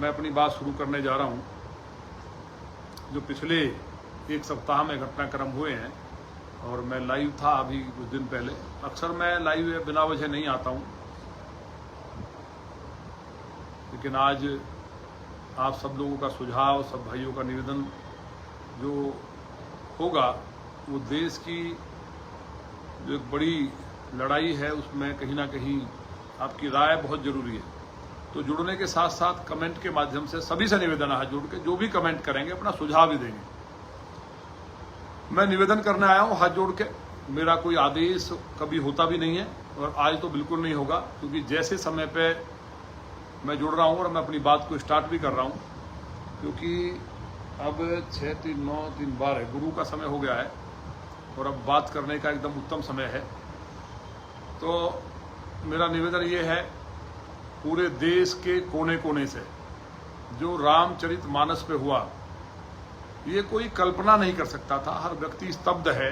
मैं अपनी बात शुरू करने जा रहा हूँ। जो पिछले एक सप्ताह में घटनाक्रम हुए हैं और मैं लाइव था अभी कुछ दिन पहले। अक्सर मैं लाइव बिना वजह नहीं आता हूँ, लेकिन आज आप सब लोगों का सुझाव, सब भाइयों का निवेदन जो होगा वो देश की जो एक बड़ी लड़ाई है उसमें कहीं ना कहीं आपकी राय बहुत जरूरी है। तो जुड़ने के साथ साथ कमेंट के माध्यम से सभी से निवेदन है, हाथ जोड़ के जो भी कमेंट करेंगे अपना सुझाव भी देंगे। मैं निवेदन करने आया हूं हाथ जोड़ के। मेरा कोई आदेश कभी होता भी नहीं है और आज तो बिल्कुल नहीं होगा, क्योंकि जैसे समय पे मैं जुड़ रहा हूं और मैं अपनी बात को स्टार्ट भी कर रहा हूं, क्योंकि अब 6, 3, 9, 3, 12 गुरु का समय हो गया है और अब बात करने का एकदम उत्तम समय है। तो मेरा निवेदन ये है, पूरे देश के कोने कोने से जो रामचरितमानस पे हुआ, ये कोई कल्पना नहीं कर सकता था। हर व्यक्ति स्तब्ध है,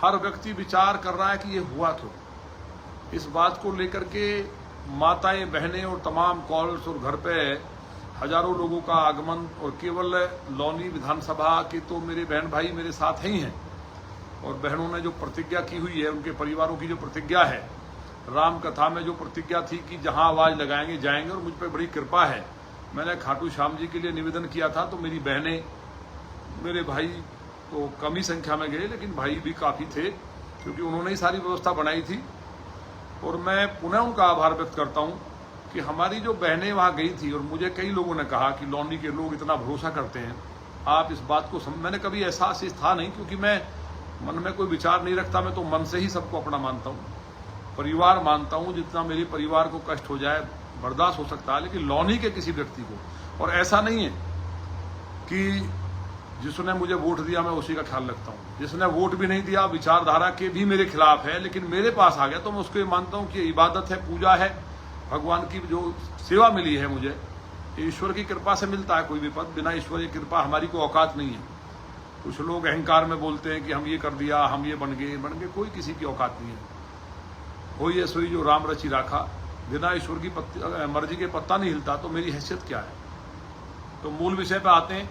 हर व्यक्ति विचार कर रहा है कि ये हुआ क्यों। इस बात को लेकर के माताएं, बहनें और तमाम कॉल्स और घर पे हजारों लोगों का आगमन, और केवल लौनी विधानसभा के तो मेरे बहन भाई मेरे साथ ही हैं, और बहनों ने जो प्रतिज्ञा की हुई है, उनके परिवारों की जो प्रतिज्ञा है, राम कथा में जो प्रतिज्ञा थी कि जहां आवाज लगाएंगे जाएंगे, और मुझ पर बड़ी कृपा है। मैंने खाटू श्याम जी के लिए निवेदन किया था तो मेरी बहनें, मेरे भाई तो कम ही संख्या में गए, लेकिन भाई भी काफी थे, क्योंकि उन्होंने ही सारी व्यवस्था बनाई थी। और मैं पुनः उनका आभार व्यक्त करता हूं कि हमारी जो बहनें वहां गई थी, और मुझे कई लोगों ने कहा कि लौंडी के लोग इतना भरोसा करते हैं, आप इस बात को मैंने कभी एहसास था नहीं, क्योंकि मैं मन में कोई विचार नहीं रखता। मैं तो मन से ही सबको अपना मानता हूँ, परिवार मानता हूँ। जितना मेरे परिवार को कष्ट हो जाए बर्दाश्त हो सकता है, लेकिन लौनी के किसी व्यक्ति को, और ऐसा नहीं है कि जिसने मुझे वोट दिया मैं उसी का ख्याल रखता हूँ। जिसने वोट भी नहीं दिया, विचारधारा के भी मेरे खिलाफ है, लेकिन मेरे पास आ गया तो मैं उसको ये मानता हूँ कि इबादत है, पूजा है, भगवान की जो सेवा मिली है मुझे, ईश्वर की कृपा से मिलता है कोई भी पद। बिना ईश्वर की कृपा हमारी कोई औकात नहीं है। कुछ लोग अहंकार में बोलते हैं कि हम ये कर दिया, हम ये बन गए, कोई किसी की औकात नहीं है। कोई है सोई जो राम रची राखा, बिना ईश्वर की मर्जी के पत्ता नहीं हिलता, तो मेरी हैसियत क्या है। तो मूल विषय पे आते हैं।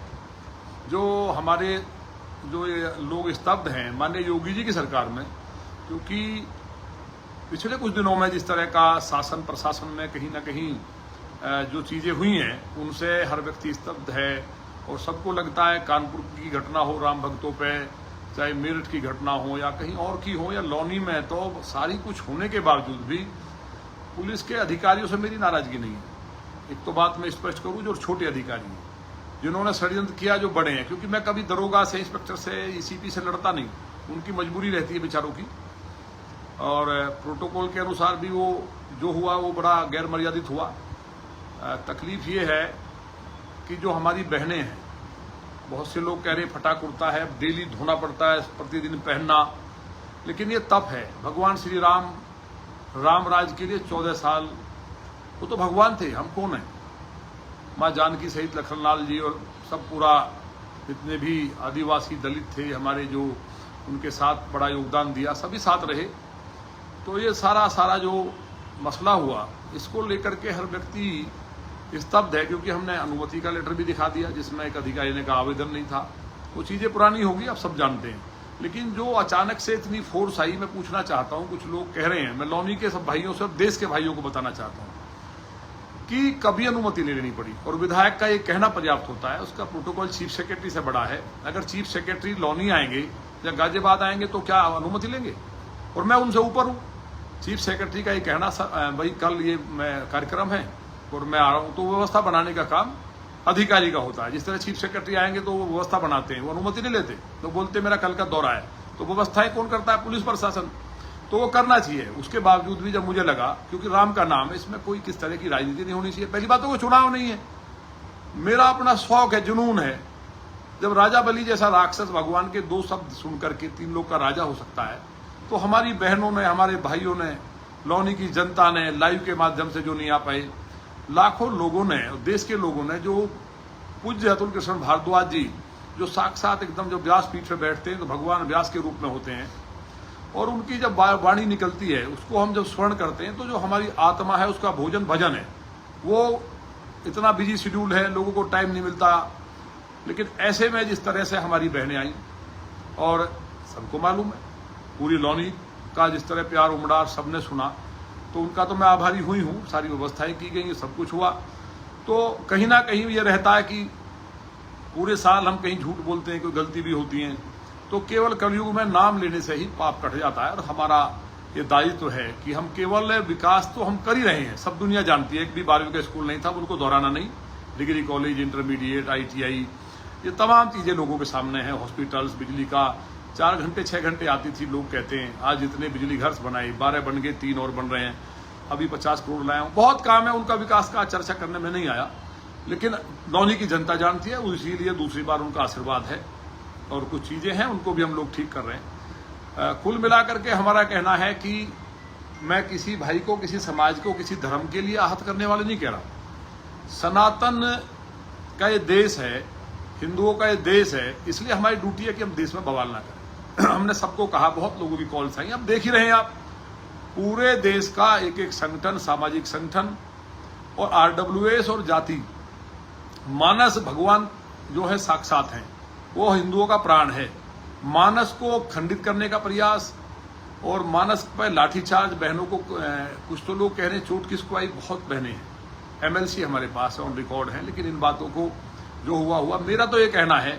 जो हमारे जो ये लोग स्तब्ध हैं माननीय योगी जी की सरकार में, क्योंकि पिछले कुछ दिनों में जिस तरह का शासन प्रशासन में कहीं ना कहीं जो चीजें हुई हैं, उनसे हर व्यक्ति स्तब्ध है। और सबको लगता है कानपुर की घटना हो राम भक्तों पे, चाहे मेरठ की घटना हो या कहीं और की हो, या लौनी में, तो सारी कुछ होने के बावजूद भी पुलिस के अधिकारियों से मेरी नाराजगी नहीं है। एक तो बात मैं स्पष्ट करूं, जो छोटे अधिकारी हैं जिन्होंने षड्यंत्र किया, जो बड़े हैं, क्योंकि मैं कभी दरोगा से, इंस्पेक्टर से, ईसीपी से लड़ता नहीं, उनकी मजबूरी रहती है बेचारों की। और प्रोटोकॉल के अनुसार भी वो जो हुआ वो बड़ा गैर मर्यादित हुआ। तकलीफ ये है कि जो हमारी बहनें हैं, बहुत से लोग कह रहे फटा कुर्ता है, डेली धोना पड़ता है, प्रतिदिन पहनना, लेकिन ये तप है। भगवान श्री राम राज के लिए 14 साल वो तो भगवान थे, हम कौन हैं। माँ जानकी सहित लखनलाल जी और सब पूरा जितने भी आदिवासी दलित थे हमारे, जो उनके साथ बड़ा योगदान दिया, सभी साथ रहे। तो ये सारा जो मसला हुआ, इसको लेकर के हर व्यक्ति स्तब्ध है, क्योंकि हमने अनुमति का लेटर भी दिखा दिया जिसमें एक अधिकारी ने कहा आवेदन नहीं था। वो चीजें पुरानी होगी, आप सब जानते हैं। लेकिन जो अचानक से इतनी फोर्स आई, मैं पूछना चाहता हूं, कुछ लोग कह रहे हैं, मैं लौनी के सब भाइयों से और देश के भाइयों को बताना चाहता हूं कि कभी अनुमति ले लेनी पड़ी, और विधायक का ये कहना पर्याप्त होता है। उसका प्रोटोकॉल चीफ सेक्रेटरी से बड़ा है। अगर चीफ सेक्रेटरी लौनी आएंगे या गाजियाबाद आएंगे तो क्या अनुमति लेंगे? और मैं उनसे ऊपर हूं। चीफ सेक्रेटरी का ये कहना, भाई कल ये कार्यक्रम है और मैं आ रहा हूं, तो व्यवस्था बनाने का काम अधिकारी का होता है। जिस तरह चीफ सेक्रेटरी आएंगे तो वो व्यवस्था बनाते हैं, वो अनुमति नहीं लेते, तो बोलते मेरा कल का दौरा है। तो व्यवस्थाएं कौन करता है? पुलिस प्रशासन। तो वो करना चाहिए। उसके बावजूद भी जब मुझे लगा, क्योंकि राम का नाम है, इसमें कोई किस तरह की राजनीति नहीं होनी चाहिए। पहली बात तो वो चुनाव नहीं है, मेरा अपना शौक है, जुनून है। जब राजा बलि जैसा राक्षस भगवान के 2 शब्द सुन करके 3 लोग का राजा हो सकता है, तो हमारी बहनों ने, हमारे भाइयों ने, लौनी की जनता ने, लाइव के माध्यम से जो नहीं आ पाए, लाखों लोगों ने, देश के लोगों ने, जो पूज्य अतुल कृष्ण भारद्वाज जी, जो साक्षात एकदम जो व्यास पीठ पे बैठते हैं तो भगवान व्यास के रूप में होते हैं, और उनकी जब वाणी निकलती है, उसको हम जब स्मरण करते हैं, तो जो हमारी आत्मा है उसका भोजन भजन है। वो इतना बिजी शेड्यूल है, लोगों को टाइम नहीं मिलता। लेकिन ऐसे में जिस तरह से हमारी बहनें आई, और सबको मालूम है पूरी लॉनी का जिस तरह प्यार उमड़ा, सबने सुना, तो उनका तो मैं आभारी हुई हूँ। सारी व्यवस्थाएं की गई, सब कुछ हुआ। तो कहीं ना कहीं ये रहता है कि पूरे साल हम कहीं झूठ बोलते हैं, कोई गलती भी होती है, तो केवल कलयुग में नाम लेने से ही पाप कट जाता है। और हमारा ये दायित्व है कि हम केवल विकास तो हम कर ही रहे हैं, सब दुनिया जानती है। एक भी 12वीं का स्कूल नहीं था, उनको दोहराना नहीं। डिग्री कॉलेज, इंटरमीडिएट, ITI, ये तमाम चीज़ें लोगों के सामने हैं। हॉस्पिटल्स, बिजली का 4 घंटे 6 घंटे आती थी, लोग कहते हैं। आज इतने बिजली घर बनाए, 12 बन गए, 3 और बन रहे हैं। अभी 50 करोड़ लाए हूँ। बहुत काम है उनका, विकास का चर्चा करने में नहीं आया, लेकिन लौनी की जनता जानती है, इसीलिए दूसरी बार उनका आशीर्वाद है। और कुछ चीज़ें हैं उनको भी हम लोग ठीक कर रहे हैं। कुल मिलाकर के हमारा कहना है कि मैं किसी भाई को, किसी समाज को, किसी धर्म के लिए आहत करने वाले नहीं कह रहा। सनातन का ये देश है, हिंदुओं का ये देश है, इसलिए हमारी ड्यूटी है कि हम देश में बवाल ना करें। हमने सबको कहा, बहुत लोगों की कॉल्स आई, अब देख ही रहे हैं आप, पूरे देश का एक एक संगठन, सामाजिक संगठन और RWS और जाति, मानस भगवान जो है साक्षात हैं, वो हिंदुओं का प्राण है। मानस को खंडित करने का प्रयास और मानस पर लाठीचार्ज, बहनों को, कुछ तो लोग कह रहे हैं चोट किसको आई, बहुत बहनें हैं। MLC हमारे पास है, ऑन रिकॉर्ड है। लेकिन इन बातों को जो हुआ हुआ, मेरा तो ये कहना है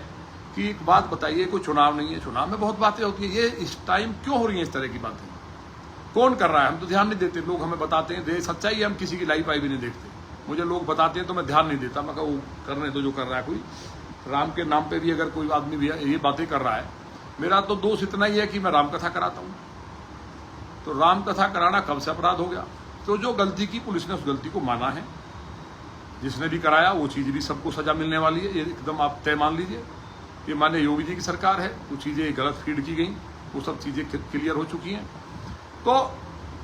कि एक बात बताइए, कोई चुनाव नहीं है, चुनाव में बहुत बातें होती है, ये इस टाइम क्यों हो रही हैं इस तरह की बातें? कौन कर रहा है? हम तो ध्यान नहीं देते। लोग हमें बताते हैं, सच्चाई है, हम किसी की लाइफ आई भी नहीं देखते। मुझे लोग बताते हैं तो मैं ध्यान नहीं देता, मैं कहूँ करने तो जो कर रहा है। कोई राम के नाम पे भी अगर कोई आदमी भी ये बातें कर रहा है, मेरा तो दोष इतना ही है कि मैं राम कथा कराता हूँ। तो राम कथा कराना कब से अपराध हो गया? तो जो गलती की, पुलिस ने उस गलती को माना है। जिसने भी कराया वो चीज़ भी सबको सजा मिलने वाली है, ये एकदम आप तय मान लीजिए। ये माने योगी जी की सरकार है, कुछ चीज़ें गलत फीड की गई, वो सब चीज़ें क्लियर हो चुकी हैं। तो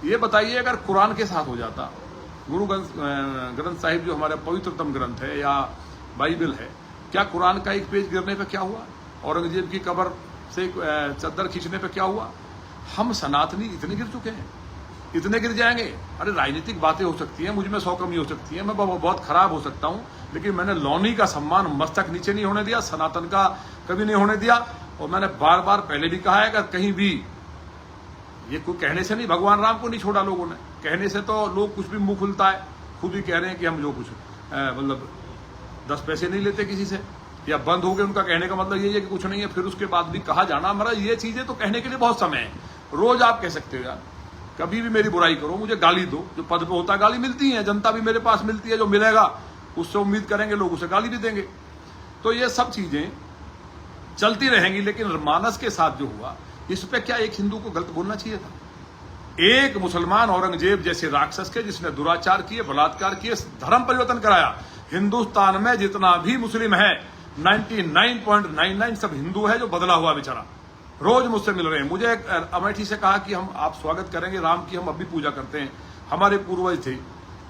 ये बताइए, अगर कुरान के साथ हो जाता, गुरु ग्रंथ साहिब जो हमारा पवित्रतम ग्रंथ है या बाइबल है, क्या कुरान का एक पेज गिरने पे क्या हुआ? औरंगजेब की कब्र से चद्दर खींचने पे क्या हुआ? हम सनातनी इतने गिर चुके हैं, इतने गिर जाएंगे? अरे राजनीतिक बातें हो सकती हैं, मुझ में 100 कमी हो सकती है, मैं बहुत खराब हो सकता हूं, लेकिन मैंने लौनी का सम्मान मस्तक नीचे नहीं होने दिया, सनातन का कभी नहीं होने दिया। और मैंने बार बार पहले भी कहा है, अगर कहीं भी, ये कोई कहने से नहीं, भगवान राम को नहीं छोड़ा लोगों ने, कहने से तो लोग कुछ भी मुंह खुलता है, खुद ही कह रहे हैं कि हम जो कुछ मतलब 10 पैसे नहीं लेते किसी से, या बंद हो गए उनका कहने का मतलब ये है कि कुछ नहीं है। फिर उसके बाद भी कहा जाना, हमारा ये चीजें तो कहने के लिए बहुत समय है। रोज आप कह सकते हो, यार कभी भी मेरी बुराई करो, मुझे गाली दो, जो पद पे होता है गाली मिलती है, जनता भी मेरे पास मिलती है, जो मिलेगा उससे उम्मीद करेंगे लोग, उसे गाली भी देंगे। तो ये सब चीजें चलती रहेंगी। लेकिन मानस के साथ जो हुआ, इस पे क्या एक हिंदू को गलत बोलना चाहिए था? एक मुसलमान औरंगजेब जैसे राक्षस के, जिसने दुराचार किए, बलात्कार किए, धर्म परिवर्तन कराया। हिंदुस्तान में जितना भी मुस्लिम है 99.99 सब हिंदू है, जो बदला हुआ बेचारा। रोज मुझसे मिल रहे हैं। मुझे अमेठी से कहा कि हम आप स्वागत करेंगे राम की, हम अब भी पूजा करते हैं, हमारे पूर्वज थे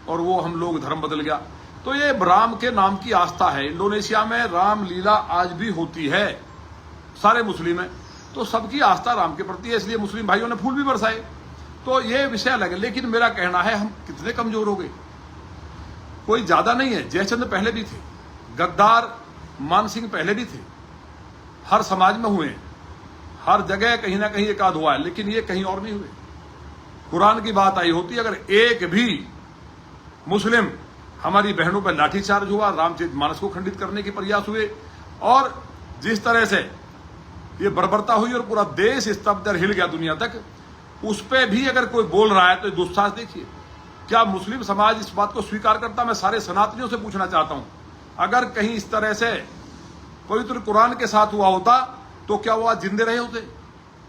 और वो हम लोग धर्म बदल गया। तो ये राम के नाम की आस्था है। इंडोनेशिया में राम लीला आज भी होती है, सारे मुस्लिम हैं, तो सबकी आस्था राम के प्रति है, इसलिए मुस्लिम भाइयों ने फूल भी बरसाए। तो ये विषय अलग है। लेकिन मेरा कहना है, हम कितने कमजोर हो गए? कोई ज्यादा नहीं है। जयचंद्र पहले भी थे, गद्दार मान सिंह पहले भी थे, हर समाज में हुए, हर जगह कहीं ना कहीं एक आध हुआ है, लेकिन ये कहीं और नहीं हुए। कुरान की बात आई होती, अगर एक भी मुस्लिम हमारी बहनों पर लाठीचार्ज हुआ, रामचरितमानस को खंडित करने के प्रयास हुए, और जिस तरह से ये बर्बरता हुई और पूरा देश स्तब्ध हिल गया दुनिया तक, उस पर भी अगर कोई बोल रहा है तो दुस्साहस देखिए। क्या मुस्लिम समाज इस बात को स्वीकार करता? मैं सारे सनातनियों से पूछना चाहता हूं, अगर कहीं इस तरह से पवित्र कुरान के साथ हुआ होता तो क्या वो आज जिंदे रहे होते?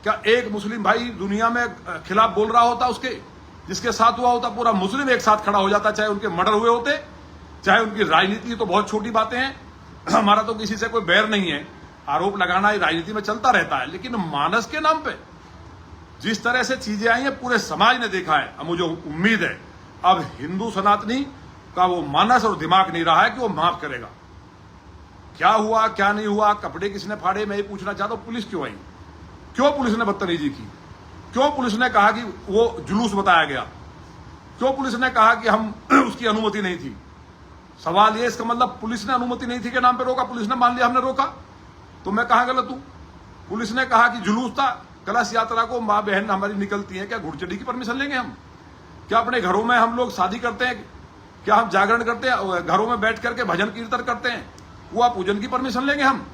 क्या एक मुस्लिम भाई दुनिया में खिलाफ बोल रहा होता उसके, जिसके साथ हुआ होता? पूरा मुस्लिम एक साथ खड़ा हो जाता, चाहे उनके मर्डर हुए होते, चाहे उनकी राजनीति, तो बहुत छोटी बातें हैं। हमारा तो किसी से कोई बैर नहीं है, आरोप लगाना राजनीति में चलता रहता है, लेकिन मानस के नाम पे जिस तरह से चीजें आई हैं पूरे समाज ने देखा है। अब मुझे उम्मीद है अब हिंदू सनातनी का वो मानस और दिमाग नहीं रहा है कि वो माफ करेगा। क्या हुआ क्या नहीं हुआ, कपड़े किसने फाड़े, मैं ये पूछना चाहता हूं। पुलिस क्यों आई? क्यों पुलिस ने बदतमीजी की? क्यों पुलिस ने कहा कि वो जुलूस बताया गया? क्यों पुलिस ने कहा कि हम उसकी अनुमति नहीं थी? सवाल ये, इसका मतलब पुलिस ने अनुमति नहीं थी के नाम पे रोका, पुलिस ने मान लिया हमने रोका, तो मैं कहां गलत हूं? पुलिस ने कहा कि जुलूस था, कलश यात्रा को माँ बहन हमारी निकलती है, क्या घुड़चढ़ी की परमिशन लेंगे हम? क्या अपने घरों में हम लोग शादी करते हैं? क्या हम जागरण करते हैं? घरों में बैठ करके भजन कीर्तन करते हैं, हुआ पूजन की परमिशन लेंगे हम?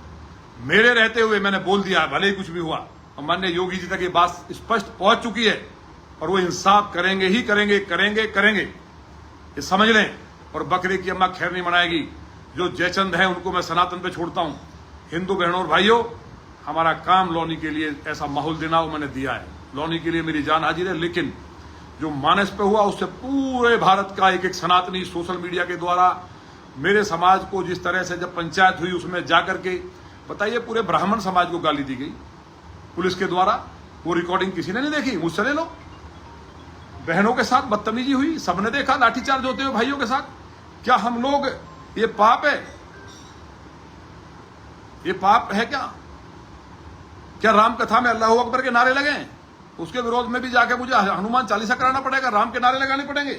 मेरे रहते हुए मैंने बोल दिया, भले ही कुछ भी हुआ, और माननीय योगी जी तक ये बात स्पष्ट पहुंच चुकी है, और वो इंसाफ करेंगे ही करेंगे, करेंगे करेंगे, ये समझ लें। और बकरे की अम्मा खैर नहीं मनाएगी। जो जयचंद है उनको मैं सनातन पे छोड़ता हूं। हिंदू बहनों और भाइयों, हमारा काम लौनी के लिए ऐसा माहौल देना, वो मैंने दिया है। लौनी के लिए मेरी जान हाजिर है, लेकिन जो मानस पे हुआ उससे पूरे भारत का एक एक सनातनी सोशल मीडिया के द्वारा मेरे समाज को जिस तरह से जब पंचायत हुई उसमें जाकर के, बताइए, पूरे ब्राह्मण समाज को गाली दी गई पुलिस के द्वारा। वो रिकॉर्डिंग किसी ने नहीं देखी? मुझसे ले लो। बहनों के साथ बदतमीजी हुई, सबने देखा, लाठीचार्ज होते हुए भाइयों के साथ। क्या हम लोग, ये पाप है? ये पाप है क्या? क्या राम कथा में अल्लाह अकबर के नारे लगे? उसके विरोध में भी जाके मुझे हनुमान चालीसा कराना पड़ेगा, राम के नारे लगाने पड़ेंगे?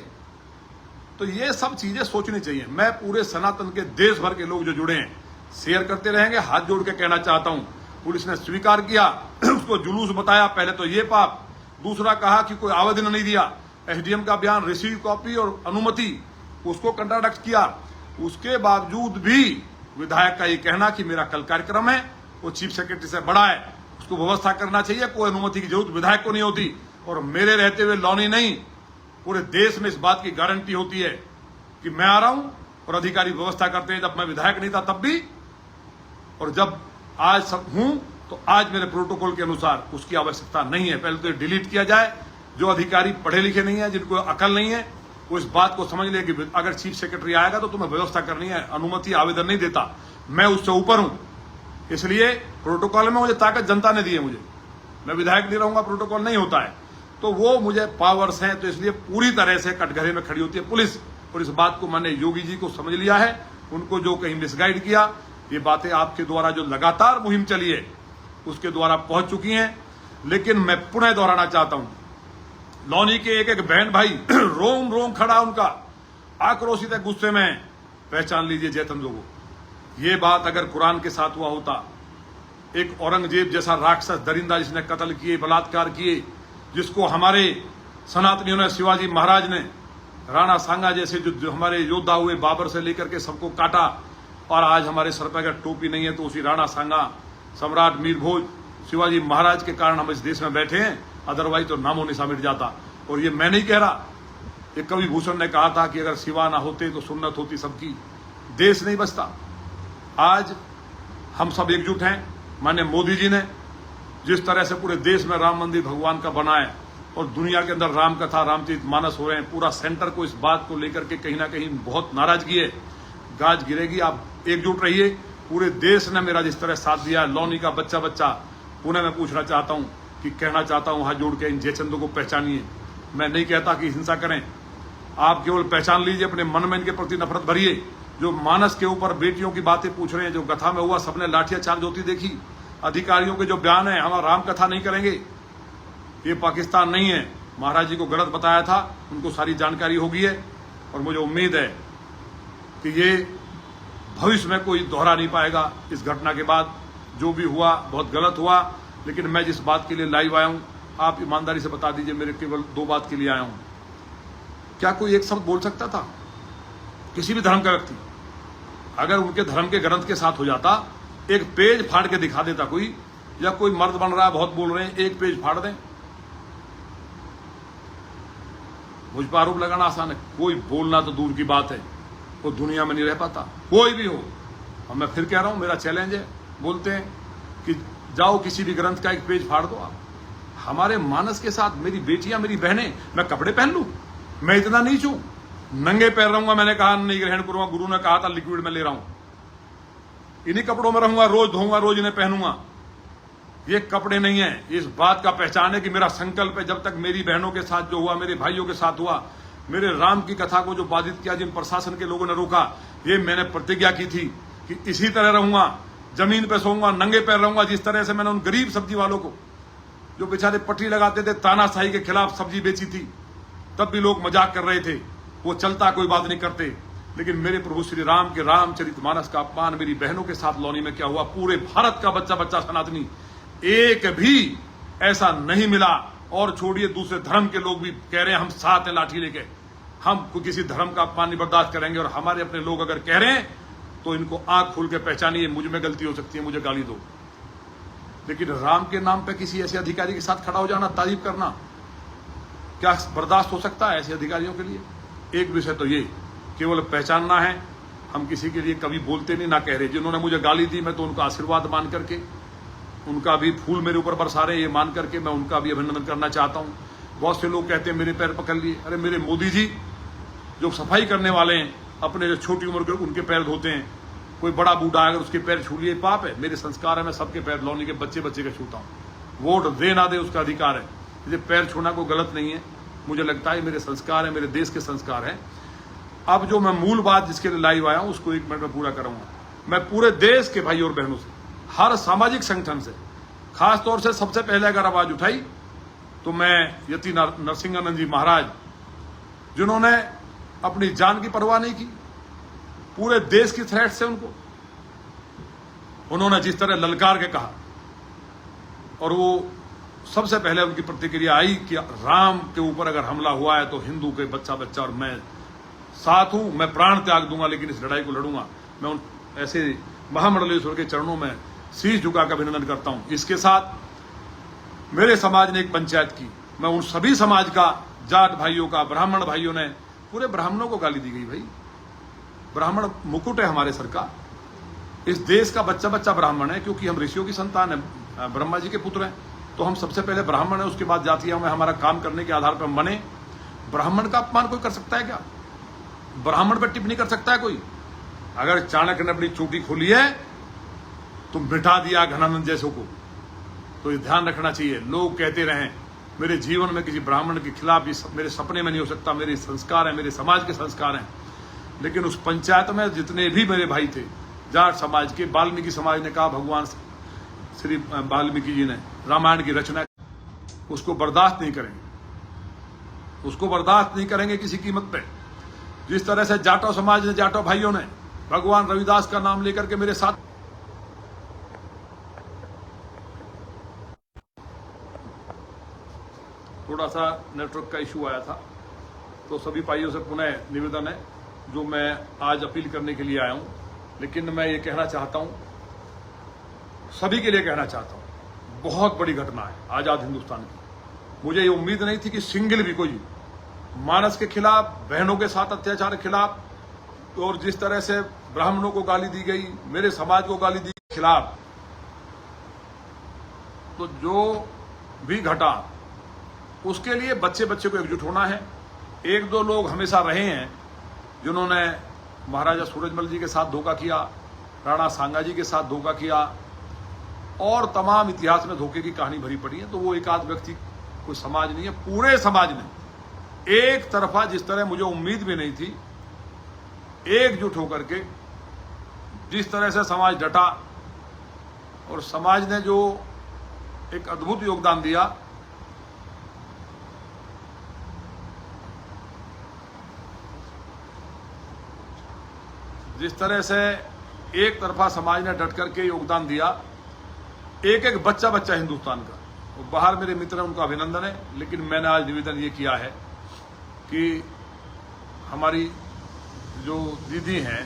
तो ये सब चीजें सोचनी चाहिए। मैं पूरे सनातन के देश भर के लोग जो जुड़े हैं शेयर करते रहेंगे। हाथ जोड़ के कहना चाहता हूं, पुलिस ने स्वीकार किया, उसको जुलूस बताया, पहले तो ये पाप। दूसरा कहा कि कोई आवेदन नहीं दिया, एसडीएम का बयान, रिसीव कॉपी और अनुमति, उसको कंट्राडिक्ट किया। उसके बावजूद भी विधायक का ये कहना कि मेरा कल कार्यक्रम है, वो चीफ सेक्रेटरी से बड़ा है, उसको व्यवस्था करना चाहिए, कोई अनुमति की जरूरत विधायक को नहीं होती। और मेरे रहते हुए लौनी नहीं, पूरे देश में इस बात की गारंटी होती है कि मैं आ रहा हूं और अधिकारी व्यवस्था करते हैं। जब मैं विधायक नहीं था तब भी, और जब आज सब हूं, तो आज मेरे प्रोटोकॉल के अनुसार उसकी आवश्यकता नहीं है। पहले तो डिलीट किया जाए। जो अधिकारी पढ़े लिखे नहीं है, जिनको अकल नहीं है, वो इस बात को समझ ले कि अगर चीफ सेक्रेटरी आएगा तो तुम्हें व्यवस्था करनी है, अनुमति आवेदन नहीं देता, मैं उससे ऊपर हूं। इसलिए प्रोटोकॉल में मुझे ताकत जनता ने दी है, मुझे, मैं विधायक नहीं रहूंगा, प्रोटोकॉल नहीं होता है, तो वो मुझे पावर्स हैं। तो इसलिए पूरी तरह से कटघरे में खड़ी होती है पुलिस। और इस बात को मैंने योगी जी को समझ लिया है। उनको जो कहीं मिसगाइड किया, ये बातें आपके द्वारा जो लगातार मुहिम चली है उसके द्वारा पहुंच चुकी हैं। लेकिन मैं पुनः दोहराना चाहता हूं, लौनी के एक एक बहन भाई रोम रोम खड़ा, उनका आक्रोशित है, गुस्से में। पहचान लीजिए जयचंदों को। ये बात अगर कुरान के साथ हुआ होता, एक औरंगजेब जैसा राक्षस दरिंदा जिसने कत्ल किए, बलात्कार किए, जिसको हमारे सनातनियों ने, शिवाजी महाराज ने, राणा सांगा जैसे जो हमारे योद्धा हुए, बाबर से लेकर के सबको काटा, और आज हमारे सर पर अगर टोपी नहीं है तो उसी राणा सांगा, सम्राट मीर भोज, शिवाजी महाराज के कारण हम इस देश में बैठे हैं, अदरवाइज तो नामो निशा मिट जाता। और ये मैं नहीं कह रहा, ये कवि भूषण ने कहा था कि अगर शिवा ना होते तो सुन्नत होती सबकी, देश नहीं बचता। आज हम सब एकजुट हैं। माननीय मोदी जी ने जिस तरह से पूरे देश में राम मंदिर भगवान का बना है, और दुनिया के अंदर राम कथा, रामचरित मानस हो रहे हैं, पूरा सेंटर को इस बात को लेकर के कहीं ना कहीं बहुत नाराजगी है। गाज गिरेगी, आप एकजुट रहिए। पूरे देश ने मेरा जिस तरह साथ दिया है, लौनी का बच्चा बच्चा, पुनः मैं पूछना चाहता हूं कि कहना चाहता हूं, हाथ जोड़ के इन जयचंदों को पहचानिए। मैं नहीं कहता कि हिंसा करें, आप केवल पहचान लीजिए, अपने मन में इनके प्रति नफरत भरिए। जो मानस के ऊपर बेटियों की बातें पूछ रहे हैं, जो कथा में हुआ, सबने लाठियां चार्ज होती देखी। अधिकारियों के जो बयान है, हम राम कथा नहीं करेंगे, ये पाकिस्तान नहीं है, महाराज जी को गलत बताया था, उनको सारी जानकारी हो गई है। और मुझे उम्मीद है कि ये भविष्य में कोई दोहरा नहीं पाएगा। इस घटना के बाद जो भी हुआ बहुत गलत हुआ, लेकिन मैं जिस बात के लिए लाइव आया हूं, आप ईमानदारी से बता दीजिए, मेरे केवल दो बात के लिए आया हूं। क्या कोई एक शब्द बोल सकता था? किसी भी धर्म का व्यक्ति अगर उनके धर्म के ग्रंथ के साथ हो जाता, एक पेज फाड़ के दिखा देता कोई, या कोई मर्द बन रहा है, बहुत बोल रहे हैं, एक पेज फाड़ दें। मुझ पर आरोप लगाना आसान है, कोई बोलना तो दूर की बात है, वो दुनिया में नहीं रह पाता, कोई भी हो। और मैं फिर कह रहा हूं, मेरा चैलेंज है, बोलते हैं कि जाओ किसी भी ग्रंथ का एक पेज फाड़ दो आप। हमारे मानस के साथ मेरी बेटियां, मेरी बहनें, मैं कपड़े पहन लूं? मैं इतना नीच हूं? नंगे पैर रहूंगा? मैंने कहा नहीं ग्रहण करूंगा, गुरु ने कहा था लिक्विड में ले रहा हूं, इन्हीं कपड़ों में रहूंगा, रोज धोऊंगा, रोज इन्हें पहनूंगा। ये कपड़े नहीं है। इस बात का पहचान है कि मेरा संकल्प है, जब तक मेरी बहनों के साथ जो हुआ, मेरे भाइयों के साथ हुआ, मेरे राम की कथा को जो बाधित किया, जिन प्रशासन के लोगों ने रोका, ये मैंने प्रतिज्ञा की थी कि इसी तरह रहूंगा, जमीन पे सोऊंगा, नंगे पैर रहूंगा। जिस तरह से मैंने उन गरीब सब्जी वालों को, जो बेचारे पटरी लगाते थे, तानाशाही के खिलाफ सब्जी बेची थी, तब भी लोग मजाक कर रहे थे, वो चलता, कोई बात नहीं करते। लेकिन मेरे प्रभु श्री राम के रामचरितमानस का अपमान मेरी बहनों के साथ लौनी में क्या हुआ, पूरे भारत का बच्चा बच्चा सनातनी एक भी ऐसा नहीं मिला। और छोड़िए, दूसरे धर्म के लोग भी कह रहे हैं हम साथ हैं लाठी लेके, हम किसी धर्म का अपमान नहीं बर्दाश्त करेंगे। और हमारे अपने लोग अगर कह रहे हैं तो इनको आंख खोल के पहचानिए, मुझ में गलती हो सकती है, मुझे गाली दो, लेकिन राम के नाम पे किसी ऐसे अधिकारी के साथ खड़ा हो जाना, तारीफ करना, क्या बर्दाश्त हो सकता है ऐसे अधिकारियों के लिए? एक विषय तो ये केवल पहचानना है, हम किसी के लिए कभी बोलते नहीं ना कह रहे। जिन्होंने मुझे गाली दी मैं तो उनका आशीर्वाद मान करके, उनका भी फूल मेरे ऊपर बरसा रहे ये मान करके मैं उनका भी अभिनंदन करना चाहता हूं। बहुत से लोग कहते हैं मेरे पैर पकड़ लिए, अरे मेरे मोदी जी जो सफाई करने वाले हैं, अपने जो छोटी उम्र के उनके पैर धोते हैं, कोई बड़ा बूढ़ा अगर उसके पैर छू लिए पाप है? मेरे संस्कार है, मैं सबके पैर लौनी के बच्चे बच्चे के छूता हूं। वोट दे ना दे उसका अधिकार है, मुझे पैर छूना कोई गलत नहीं है। मुझे लगता है मेरे संस्कार है, मेरे देश के संस्कार हैं। अब जो मैं मूल बात जिसके लिए लाइव आया हूं उसको 1 मिनट में पूरा करूंगा। मैं पूरे देश के भाई और बहनों से, हर सामाजिक संगठन से, खास तौर से सबसे पहले अगर आवाज उठाई तो मैं यति नरसिंहानंद जी महाराज, जिन्होंने अपनी जान की परवाह नहीं की, पूरे देश की थ्रेट से उन्होंने जिस तरह ललकार के कहा, और वो सबसे पहले उनकी प्रतिक्रिया आई कि राम के ऊपर अगर हमला हुआ है तो हिंदू के बच्चा बच्चा और मैं साथ हूं, मैं प्राण त्याग दूंगा लेकिन इस लड़ाई को लड़ूंगा। मैं उन ऐसे महामंडलेश्वर के चरणों में शीश झुकाकर अभिनंदन करता हूं। इसके साथ मेरे समाज ने एक पंचायत की, मैं उन सभी समाज का, जाट भाइयों का, ब्राह्मण भाइयों ने, पूरे ब्राह्मणों को गाली दी गई। भाई ब्राह्मण मुकुट है हमारे सर का, इस देश का बच्चा बच्चा ब्राह्मण है, क्योंकि हम ऋषियों की संतान है, ब्रह्मा जी के पुत्र हैं, तो हम सबसे पहले ब्राह्मण है, उसके बाद जातियों में हमारा काम करने के आधार पर हम बने। ब्राह्मण का अपमान कोई कर सकता है क्या? ब्राह्मण पर टिप्पणी कर सकता है कोई? अगर चाणक्य ने अपनी चोटी खोली है तो मिटा दिया घनानंद जैसों को, तो ये ध्यान रखना चाहिए। लोग कहते रहें मेरे जीवन में किसी ब्राह्मण के खिलाफ मेरे सपने में नहीं हो सकता, मेरे संस्कार हैं, मेरे समाज के संस्कार हैं। लेकिन उस पंचायत में जितने भी मेरे भाई थे जाट समाज के, वाल्मीकि समाज ने कहा भगवान श्री वाल्मीकि जी ने रामायण की रचना, उसको बर्दाश्त नहीं करेंगे, उसको बर्दाश्त नहीं करेंगे किसी कीमत पे। जिस तरह से जाटो समाज ने, जाटो भाइयों ने भगवान रविदास का नाम लेकर के मेरे साथ, थोड़ा सा नेटवर्क का इशू आया था, तो सभी भाइयों से पुनः निवेदन है जो मैं आज अपील करने के लिए आया हूं। लेकिन मैं ये कहना चाहता हूं, सभी के लिए कहना चाहता हूं, बहुत बड़ी घटना है आजाद हिंदुस्तान की। मुझे ये उम्मीद नहीं थी कि सिंगल भी कोई मानस के खिलाफ, बहनों के साथ अत्याचार के खिलाफ, और जिस तरह से ब्राह्मणों को गाली दी गई, मेरे समाज को गाली दी खिलाफ, तो जो भी घटा उसके लिए बच्चे बच्चे को एकजुट होना है। 1-2 लोग हमेशा रहे हैं जिन्होंने महाराजा सूरजमल जी के साथ धोखा किया, राणा सांगा जी के साथ धोखा किया, और तमाम इतिहास में धोखे की कहानी भरी पड़ी है। तो वो एक आध व्यक्ति, कोई समाज नहीं है, पूरे समाज ने एक तरफा, जिस तरह मुझे उम्मीद भी नहीं थी, एकजुट होकर के जिस तरह से समाज डटा, और समाज ने जो एक अद्भुत योगदान दिया, जिस तरह से एक तरफा समाज ने डट करके योगदान दिया, एक एक बच्चा बच्चा हिंदुस्तान का, वो बाहर मेरे मित्र हैं, उनका अभिनंदन है। लेकिन मैंने आज निवेदन ये किया है कि हमारी जो दीदी हैं